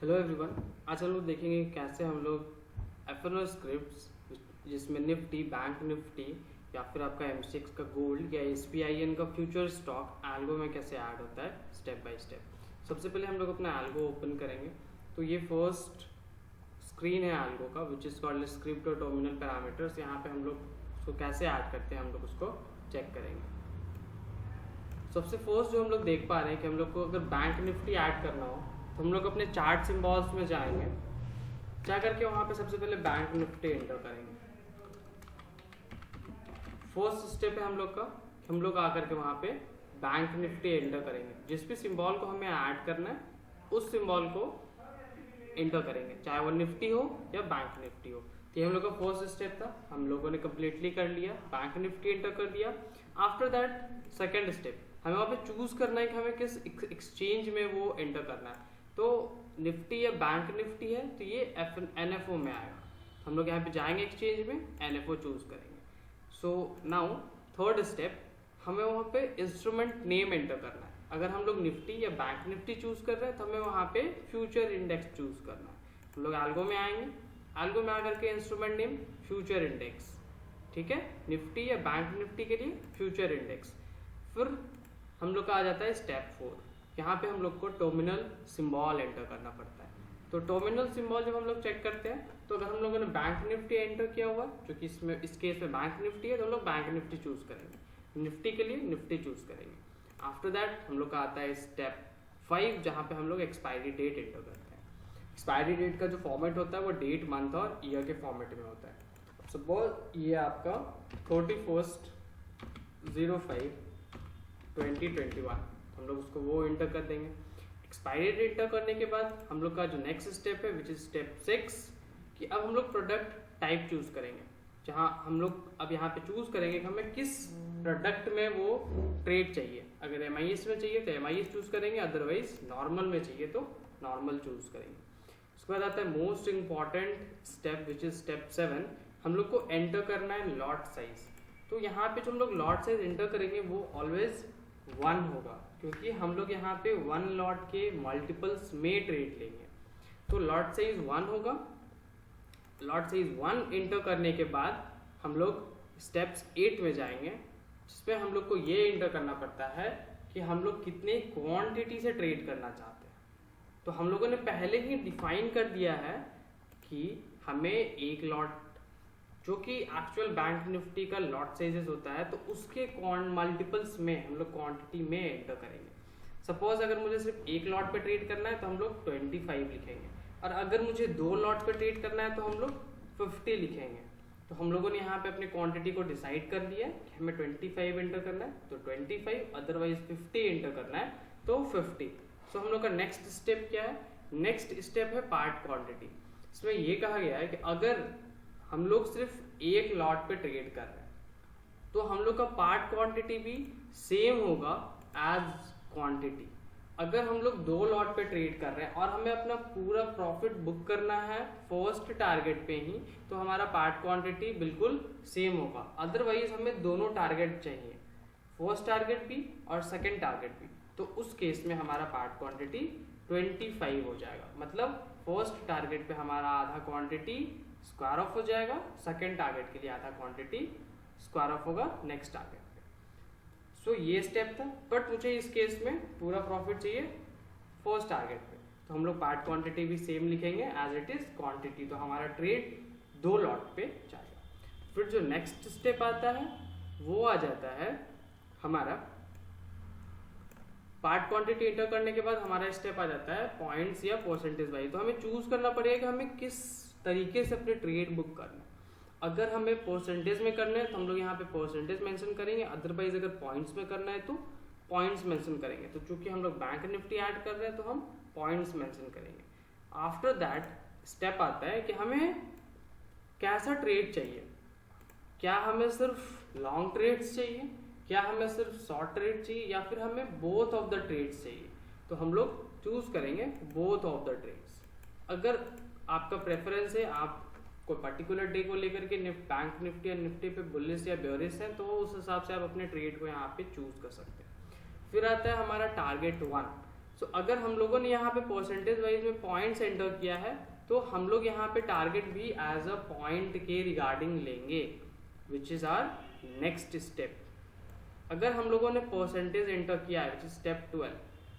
Hello everyone, आज हम लोग देखेंगे कैसे हम लोग एफ स्क्रिप्ट्स जिसमें निफ्टी, बैंक निफ्टी या फिर आपका एमसीएक्स का गोल्ड या एसपीआईएन का फ्यूचर स्टॉक एल्गो में कैसे ऐड होता है स्टेप बाय स्टेप। सबसे पहले हम लोग अपना एल्गो ओपन करेंगे। तो ये फर्स्ट स्क्रीन है एल्गो का विच इज़ कॉल्ड स्क्रिप्ट और टर्मिनल पैरामीटर्स। यहाँ पे हम लोग उसको कैसे ऐड करते हैं हम लोग उसको चेक करेंगे। सबसे फर्स्ट जो हम लोग देख पा रहे हैं कि हम लोग को अगर बैंक निफ्टी ऐड करना हो तो हम लोग अपने चार्ट सिंबल्स में जाएंगे, जा करके वहां पे सबसे पहले बैंक निफ्टी एंटर करेंगे। फर्स्ट स्टेप है हम लोग का, हम लोग आकर के वहां पे बैंक निफ्टी एंटर करेंगे। जिस भी सिंबल को हमें ऐड करना है उस सिंबल को एंटर करेंगे, चाहे वो निफ्टी हो या बैंक निफ्टी हो। तो ये हम लोग का फर्स्ट स्टेप था, हम लोगों ने कंप्लीटली कर लिया, बैंक निफ्टी एंटर कर दिया। आफ्टर दैट सेकेंड स्टेप हमें वहाँ पे चूज करना है कि हमें किस एक्सचेंज में वो एंटर करना है। तो निफ्टी या बैंक निफ्टी है तो ये एनएफओ में आएगा। हम लोग यहाँ पे जाएंगे एक्सचेंज में, एनएफओ चूज करेंगे। सो नाउ थर्ड स्टेप, हमें वहाँ पे इंस्ट्रूमेंट नेम एंटर करना है। अगर हम लोग निफ्टी या बैंक निफ्टी चूज कर रहे हैं तो हमें वहाँ पे फ्यूचर इंडेक्स चूज करना है। हम लोग एल्गो में आएंगे, एल्गो में आकर के इंस्ट्रूमेंट नेम फ्यूचर इंडेक्स, ठीक है, निफ्टी या बैंक निफ्टी के लिए फ्यूचर इंडेक्स। फिर हम लोग का आ जाता है स्टेप 4, यहाँ पे हम लोग को टर्मिनल सिंबल एंटर करना पड़ता है। तो टर्मिनल सिंबल जब हम लोग चेक करते हैं तो अगर हम लोगों ने बैंक निफ्टी एंटर किया हुआ जो कि इसमें इस केस में बैंक निफ्टी है तो हम लोग बैंक निफ्टी चूज करेंगे, निफ्टी के लिए निफ्टी चूज करेंगे। आफ्टर दैट हम लोग का आता है स्टेप 5 जहाँ पे हम लोग एक्सपायरी डेट एंटर करते हैं। एक्सपायरी डेट का जो फॉर्मेट होता है वो डेट, मंथ और ईयर के फॉर्मेट में होता है। सपोज ये आपका 31/05/2021, हम लोग उसको वो एंटर कर देंगे। एक्सपायरी डेट एंटर करने के बाद हम लोग का जो नेक्स्ट स्टेप है विच इज स्टेप 6 कि अब हम लोग प्रोडक्ट टाइप चूज करेंगे, जहां हम लोग अब यहाँ पे चूज करेंगे कि हमें किस प्रोडक्ट में वो ट्रेड चाहिए। अगर एमआईएस में चाहिए तो एमआईएस चूज करेंगे, अदरवाइज नॉर्मल में चाहिए तो नॉर्मल चूज करेंगे। उसके बाद आता है most important step which is step 7, हम लोग को एंटर करना है लॉट साइज। तो यहाँ पे जो हम लोग लॉट साइज एंटर करेंगे वो ऑलवेज 1 होगा, क्योंकि हम लोग यहाँ पे 1 लॉट के मल्टीपल्स में ट्रेड लेंगे। तो लॉट साइज 1 होगा। लॉट साइज 1 एंटर करने के बाद हम लोग स्टेप्स 8 में जाएंगे, जिसमें हम लोग को ये एंटर करना पड़ता है कि हम लोग कितने क्वांटिटी से ट्रेड करना चाहते हैं। तो हम लोगों ने पहले ही डिफाइन कर दिया है कि हमें एक लॉट जो कि एक्चुअल बैंक निफ्टी का लॉट साइजेस होता है तो उसके मल्टीपल्स में हम लोग क्वांटिटी में एंटर करेंगे। सपोज अगर मुझे सिर्फ एक लॉट पे ट्रेड करना है तो हम लोग 25 लिखेंगे, और अगर मुझे 2 लॉट पे ट्रेड करना है तो हम लोग 50 लिखेंगे। तो हम लोगों ने यहाँ पे अपने क्वांटिटी को डिसाइड कर लिया कि हमें 25 एंटर करना है तो 25, अदरवाइज 50 एंटर करना है तो 50। सो हम लोग का नेक्स्ट स्टेप क्या है? नेक्स्ट स्टेप है पार्ट क्वांटिटी। इसमें ये कहा गया है कि अगर हम लोग सिर्फ एक लॉट पे ट्रेड कर रहे हैं तो हम लोग का पार्ट क्वांटिटी भी सेम होगा एज क्वांटिटी। अगर हम लोग 2 लॉट पे ट्रेड कर रहे हैं और हमें अपना पूरा प्रॉफिट बुक करना है फर्स्ट टारगेट पे ही, तो हमारा पार्ट क्वांटिटी बिल्कुल सेम होगा। अदरवाइज हमें दोनों टारगेट चाहिए, फर्स्ट टारगेट भी और सेकेंड टारगेट भी। तो उस केस में हमारा पार्ट क्वांटिटी 25 हो जाएगा। मतलब फर्स्ट टारगेट पे हमारा आधा क्वांटिटी स्क्वायर ऑफ हो जाएगा, सेकेंड टारगेट के लिए आधा क्वांटिटी स्क्वायर ऑफ होगा नेक्स्ट टारगेट पे। सो ये स्टेप था, बट मुझे इस केस में पूरा प्रॉफिट चाहिए फर्स्ट टारगेट पे, तो हम लोग पार्ट क्वांटिटी भी सेम लिखेंगे एज इट इज क्वांटिटी। तो हमारा ट्रेड 2 लॉट पे जाएगा। फिर जो नेक्स्ट स्टेप आता है वो आ जाता है हमारा पार्ट क्वांटिटी एंटर करने के बाद हमारा स्टेप आ जाता है पॉइंट्स या परसेंटेज वाइज। तो हमें चूज करना पड़ेगा कि हमें किस तरीके से अपने ट्रेड बुक करना है। अगर हमें परसेंटेज में करना है तो हम लोग यहाँ पे परसेंटेज मेंशन करेंगे, अदरवाइज अगर पॉइंट्स में करना है तो पॉइंट्स मेंशन करेंगे। तो चूंकि हम लोग बैंक निफ्टी ऐड कर रहे हैं तो हम पॉइंट्स मेंशन करेंगे। आफ्टर दैट स्टेप आता है कि हमें कैसा ट्रेड चाहिए। क्या हमें सिर्फ लॉन्ग ट्रेड्स चाहिए, क्या हमें सिर्फ शॉर्ट ट्रेड चाहिए, या फिर हमें बोथ ऑफ द ट्रेड्स चाहिए। तो हम लोग चूज करेंगे बोथ ऑफ द ट्रेड्स। अगर आपका प्रेफरेंस है, आप कोई पर्टिकुलर डे को लेकर के बैंक निफ्टी या निफ्टी पे बुलिश या बेयरिश है, तो उस हिसाब से आप अपने ट्रेड को यहाँ पे चूज कर सकते हैं। फिर आता है हमारा टारगेट 1। सो अगर हम लोगों ने यहाँ पे परसेंटेज वाइज में पॉइंट्स एंटर किया है तो हम लोग यहाँ पे टारगेट भी एज अ पॉइंट के रिगार्डिंग लेंगे, which is our next step. अगर हम लोगों ने परसेंटेज एंटर किया है, विच इज स्टेप 12,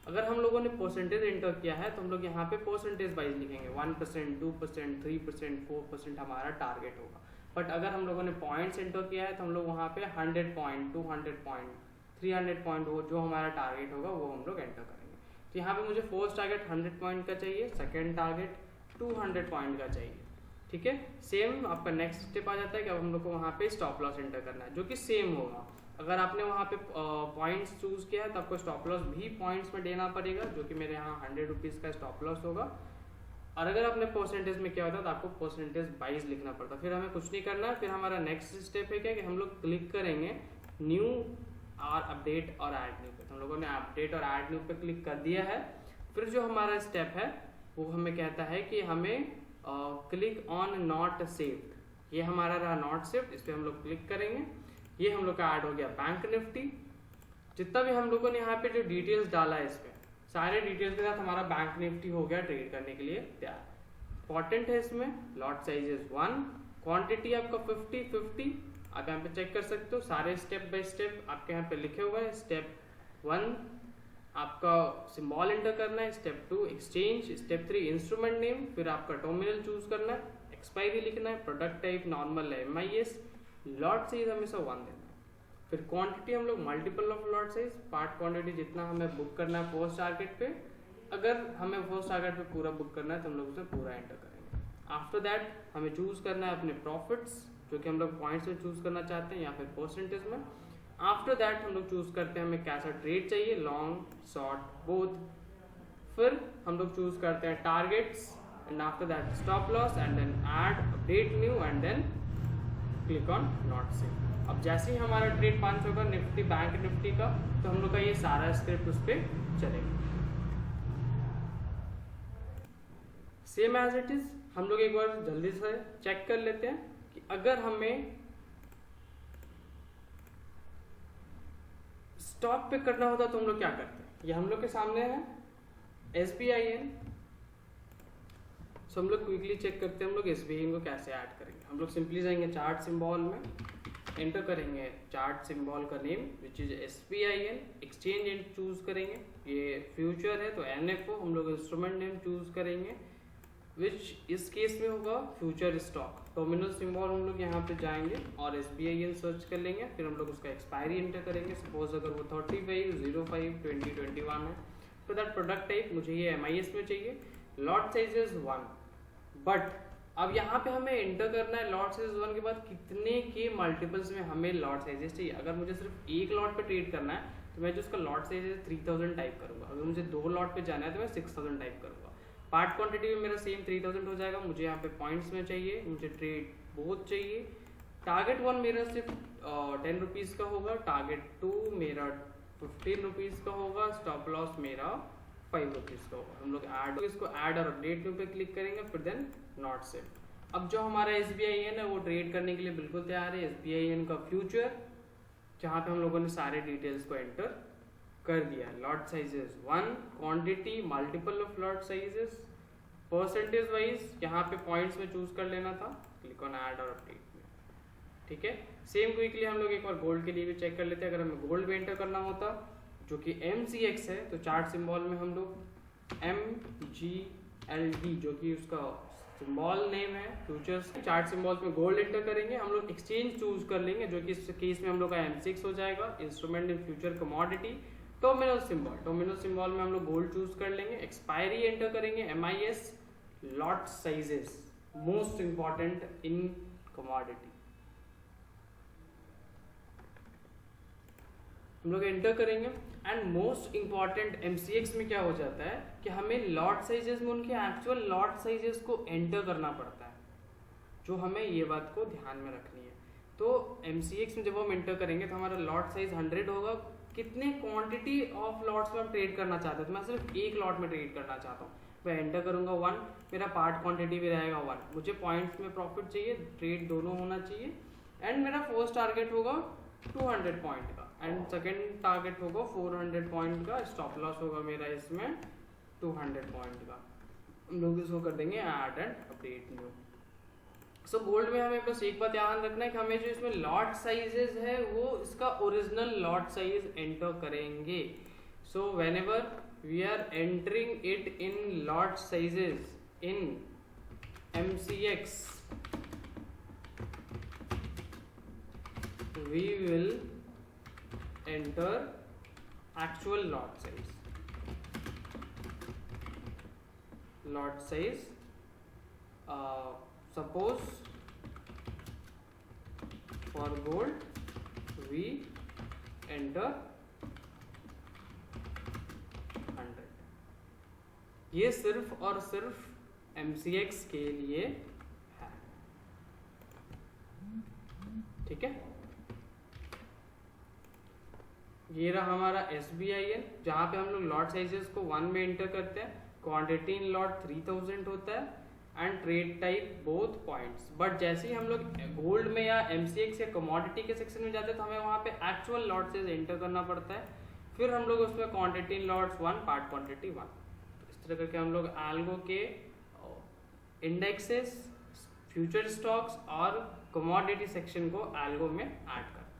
अगर हम लोगों ने परसेंटेज एंटर किया है तो हम लोग यहाँ पे परसेंटेज वाइज लिखेंगे 1%, 2%, 3%, 4% हमारा टारगेट होगा। बट अगर हम लोगों ने पॉइंट्स एंटर किया है तो हम लोग वहाँ पे 100 पॉइंट, 200 पॉइंट, 300 पॉइंट वो जो हमारा टारगेट होगा वो हम लोग एंटर करेंगे। तो यहाँ पे मुझे फर्स्ट टारगेट 100 पॉइंट का चाहिए, सेकेंड टारगेट 200 पॉइंट का चाहिए। ठीक है, सेम आपका नेक्स्ट स्टेप आ जाता है कि अब हम लोग को वहाँ पे स्टॉप लॉस एंटर करना है, जो कि सेम होगा। अगर आपने वहाँ पे पॉइंट्स चूज किया है तो आपको स्टॉप लॉस भी पॉइंट्स में देना पड़ेगा, जो कि मेरे यहाँ 100 रुपीज़ का स्टॉप लॉस होगा। और अगर आपने परसेंटेज में क्या होता है तो आपको परसेंटेज वाइज लिखना पड़ता है। फिर हमें कुछ नहीं करना है, फिर हमारा नेक्स्ट स्टेप है क्या कि हम लोग क्लिक करेंगे न्यू और अपडेट और ऐड न्यू पे। तो हम लोगों ने अपडेट और ऐड न्यू पे क्लिक कर दिया है। फिर जो हमारा स्टेप है वो हमें कहता है कि हमें क्लिक ऑन नॉट सेव्ड, ये हमारा रहा नॉट सेव्ड, इस पर हम लोग क्लिक करेंगे। ये हम लोग का ऐड हो गया बैंक निफ्टी। जितना भी हम लोगों ने यहाँ पे जो डिटेल्स डाला है इसमें सारे डिटेल्स के साथ हमारा बैंक निफ्टी हो गया ट्रेड करने के लिए तैयार। इंपॉर्टेंट है इसमें लॉट साइज इज 1, क्वांटिटी आपका 50-50, आप यहाँ पे चेक कर सकते हो। सारे स्टेप बाय स्टेप आपके यहाँ पे लिखे हुए हैं। स्टेप 1 आपका सिंबल एंटर करना है, step 2 exchange, step 3 instrument name, फिर आपका टर्मिनल चूज करना है, एक्सपायरी लिखना है, प्रोडक्ट टाइप नॉर्मल है MIS, लॉट साइज हमेशा 1 देना है। फिर क्वांटिटी हम लोग multiple of lot size, part quantity जितना हमें बुक करना है फर्स्ट टारगेट पे। अगर हमें फर्स्ट टारगेट पे पूरा बुक करना है तो हम लोग उसे पूरा एंटर करेंगे। आफ्टर दैट हमें चूज करना है अपने प्रॉफिट्स, जो कि हम लोग पॉइंट्स में चूज करना चाहते हैं या फिर परसेंटेज में। आफ्टर दैट हम लोग चूज करते हैं हमें कैसा ट्रेड चाहिए, लॉन्ग शॉर्ट बोथ। फिर हम लोग चूज करते हैं targets and after that stop loss and then add update new and then click on not save. अब जैसे ही हमारा ट्रेड 5 होगा निफ्टी बैंक निफ्टी का, तो हम लोग का ये सारा स्क्रिप्ट उस पर चलेगा सेम एज इट इज। हम लोग एक बार जल्दी से चेक कर लेते हैं कि अगर हमें स्टॉप पे करना होता तो हम लोग क्या करते हैं। ये हम लोग के सामने है SBIN। सो हम लोग क्विकली चेक करते हैं हम लोग SBIN को कैसे ऐड करेंगे। हम लोग सिंपली जाएंगे चार्ट सिंबल में, एंटर करेंगे चार्ट सिंबल का name which is SBIN, exchange and choose करेंगे। ये फ्यूचर है तो NFO, हम लोग इंस्ट्रूमेंट नेम चूज करेंगे विच इस केस में होगा फ्यूचर स्टॉक। टर्मिनल सिंबल हम लोग यहाँ पे जाएंगे और SBIN सर्च कर लेंगे। फिर हम लोग उसका एक्सपायरी एंटर करेंगे। सपोज अगर वो 35/05/2021 है तो दैट प्रोडक्ट टाइप मुझे ये MIS में चाहिए, लॉट साइज इज 1। बट अब यहाँ पे हमें एंटर करना है लॉट साइज 1 के बाद कितने के मल्टीपल्स में हमें लॉट साइजेस चाहिए। अगर मुझे सिर्फ एक लॉट पे ट्रेड करना है तो मैं जो उसका लॉट साइज है 3000 टाइप करूंगा। अगर मुझे 2 लॉट पे जाना है तो मैं 6000 टाइप करूंगा। पार्ट क्वांटिटी में मेरा सेम 3000 हो जाएगा। मुझे यहाँ पे पॉइंट्स में चाहिए, मुझे ट्रेड बहुत चाहिए। टारगेट 1 मेरा सिर्फ 10 रुपीज़ का होगा, टारगेट 2 मेरा 15 रुपीज़ का होगा, स्टॉप लॉस मेरा 5 रुपीज़ का होगा। हम लोग ऐड इसको ऐड और अपडेट पे क्लिक करेंगे, फिर देन नॉट सेव। अब जो हमारा SBIN है वो ट्रेड करने के लिए बिल्कुल तैयार है। SBIN का फ्यूचर जहाँ पे हम लोगों ने सारे डिटेल्स को एंटर कर दिया। Lot sizes 1, quantity multiple of lot sizes, percentage wise यहाँ पे पॉइंट्स में चूज कर लेना था, क्लिक ऑन ऐड और अपडेट में। ठीक है, सेम क्विकली हम लोग एक बार गोल्ड के लिए भी चेक कर लेते हैं। अगर हमें गोल्ड में एंटर करना होता जो कि MCX है तो चार्ट सिंबल में हम लोग MGLD जो कि उसका सिंबल नेम है फ्यूचर्स, चार्ट सिंबल्स में गोल्ड एंटर करेंगे। हम लोग एक्सचेंज चूज कर लेंगे जो कि इस केस में हम लोग का M6 हो जाएगा, instrument in future commodity. Terminal symbol में हम लोग गोल्ड चूज कर लेंगे। एक्सपायरी एंटर करेंगे MIS, lot sizes most important in commodity हम लोग एंटर करेंगे। एंड मोस्ट इंपॉर्टेंट MCX में क्या हो जाता है कि हमें लॉट साइजेस में उनके एक्चुअल लॉट साइजेस को एंटर करना पड़ता है, जो हमें ये बात को ध्यान में रखनी है। तो MCX में जब हम एंटर करेंगे तो हमारा लॉट साइज 100 होगा। कितने क्वांटिटी ऑफ लॉट्स में हम ट्रेड करना चाहते हैं, तो मैं सिर्फ एक लॉट में ट्रेड करना चाहता हूँ, मैं एंटर करूंगा 1, मेरा पार्ट क्वांटिटी भी रहेगा 1। मुझे पॉइंट्स में प्रॉफिट चाहिए, ट्रेड दोनों होना चाहिए। एंड मेरा फर्स्ट टारगेट होगा 200 पॉइंट का, एंड सेकंड टारगेट होगा 400 पॉइंट का, स्टॉप लॉस होगा मेरा इसमें 200 पॉइंट का। हम लोग इसको कर देंगे add and update new. So gold में हमें बस एक बात ध्यान रखना है कि हमें जो इसमें लॉट साइजेस है वो इसका ओरिजिनल लॉट साइज एंटर करेंगे। So whenever we are entering it in lot sizes in MCX, we will enter actual lot size. Lot size, suppose for gold we enter 100। ये सिर्फ और सिर्फ MCX के लिए है, ठीक है। ये रहा हमारा SBIN, जहाँ पे हम लोग लॉट साइजेस को 1 में एंटर करते हैं। क्वांटिटी इन लॉट 3000 होता है and trade type both points. But जैसे ही हम लोग गोल्ड में या MCX या कमोडिटी के सेक्शन में जाते हैं तो हमें वहाँ पे एक्चुअल लॉट साइज एंटर करना पड़ता है। फिर हम लोग उसमें quantity in lots 1 part quantity 1, तो इस तरह करके हम लोग एल्गो के इंडेक्सेस, फ्यूचर स्टॉक्स और कमोडिटी सेक्शन को एल्गो में ऐड करते हैं।